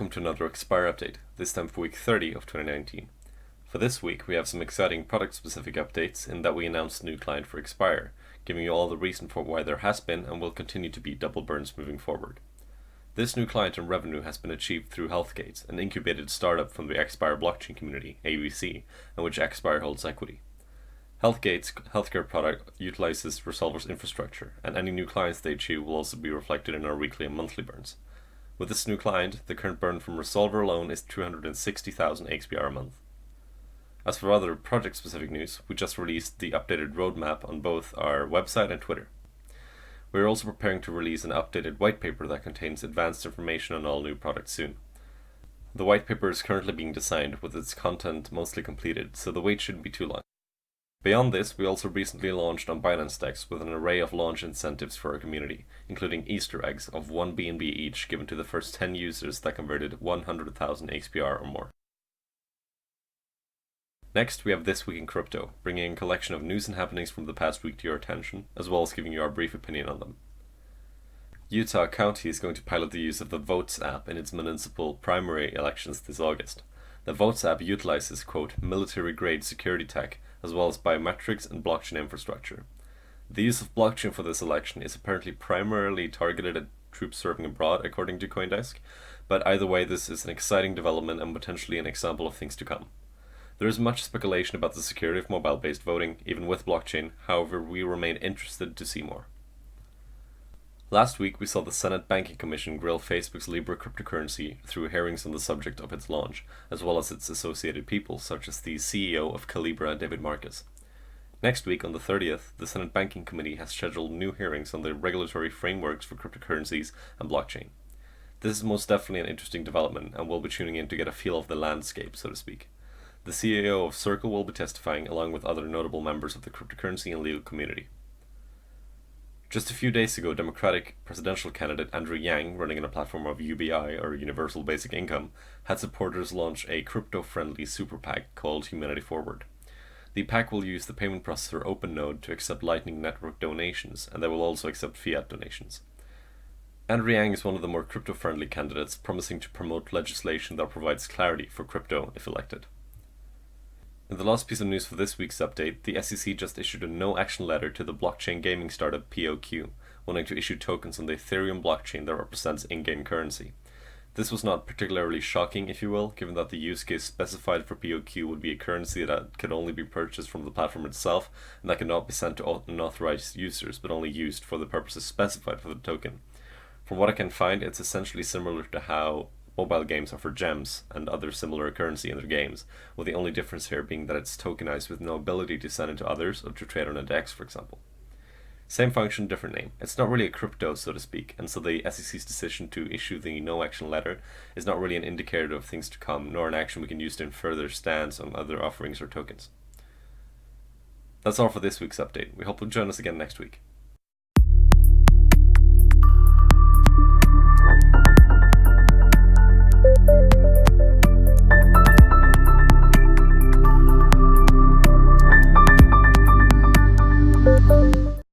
welcome to another aXpire update, this time for week 30 of 2019. For this week, we have some exciting product-specific updates in that we announced a new client for aXpire, giving you all the reason for why there has been and will continue to be double burns moving forward. This new client and revenue has been achieved through Healthgates, an incubated startup from the aXpire blockchain community, ABC, in which aXpire holds equity. Healthgate's healthcare product utilizes Resolver's infrastructure, and any new clients they achieve will also be reflected in our weekly and monthly burns. With this new client, the current burn from Resolver alone is 260,000 aXpire a month. As for other project-specific news, we just released the updated roadmap on both our website and Twitter. We are also preparing to release an updated whitepaper that contains advanced information on all new products soon. The whitepaper is currently being designed with its content mostly completed, so the wait shouldn't be too long. Beyond this, we also recently launched on Binance Dex with an array of launch incentives for our community, including Easter eggs of 1 BNB each given to the first 10 users that converted 100,000 aXpire or more. Next, we have This Week in Crypto, bringing a collection of news and happenings from the past week to your attention, as well as giving you our brief opinion on them. Utah County is going to pilot the use of the Votes app in its municipal primary elections this August. The Votes app utilizes, quote, military-grade security tech, as well as biometrics and blockchain infrastructure. The use of blockchain for this election is apparently primarily targeted at troops serving abroad, according to CoinDesk, but either way, this is an exciting development and potentially an example of things to come. There is much speculation about the security of mobile-based voting, even with blockchain, however, we remain interested to see more. Last week, we saw the Senate Banking Commission grill Facebook's Libra cryptocurrency through hearings on the subject of its launch, as well as its associated people, such as the CEO of Calibra, David Marcus. Next week, on the 30th, the Senate Banking Committee has scheduled new hearings on the regulatory frameworks for cryptocurrencies and blockchain. This is most definitely an interesting development, and we'll be tuning in to get a feel of the landscape, so to speak. The CEO of Circle will be testifying, along with other notable members of the cryptocurrency and legal community. Just a few days ago, Democratic presidential candidate Andrew Yang, running on a platform of UBI, or Universal Basic Income, had supporters launch a crypto-friendly super PAC called Humanity Forward. The PAC will use the payment processor OpenNode to accept Lightning Network donations, and they will also accept fiat donations. Andrew Yang is one of the more crypto-friendly candidates, promising to promote legislation that provides clarity for crypto if elected. In the last piece of news for this week's update, the SEC just issued a no-action letter to the blockchain gaming startup POQ, wanting to issue tokens on the Ethereum blockchain that represents in-game currency. This was not particularly shocking, if you will, given that the use case specified for POQ would be a currency that could only be purchased from the platform itself, and that could not be sent to unauthorized users, but only used for the purposes specified for the token. From what I can find, it's essentially similar to how mobile games offer gems and other similar currency in their games, with the only difference here being that it's tokenized with no ability to send it to others or to trade on a DEX, for example. Same function, different name. It's not really a crypto, so to speak, and so the SEC's decision to issue the no-action letter is not really an indicator of things to come, nor an action we can use to infer their stance on other offerings or tokens. That's all for this week's update. We hope you'll join us again next week.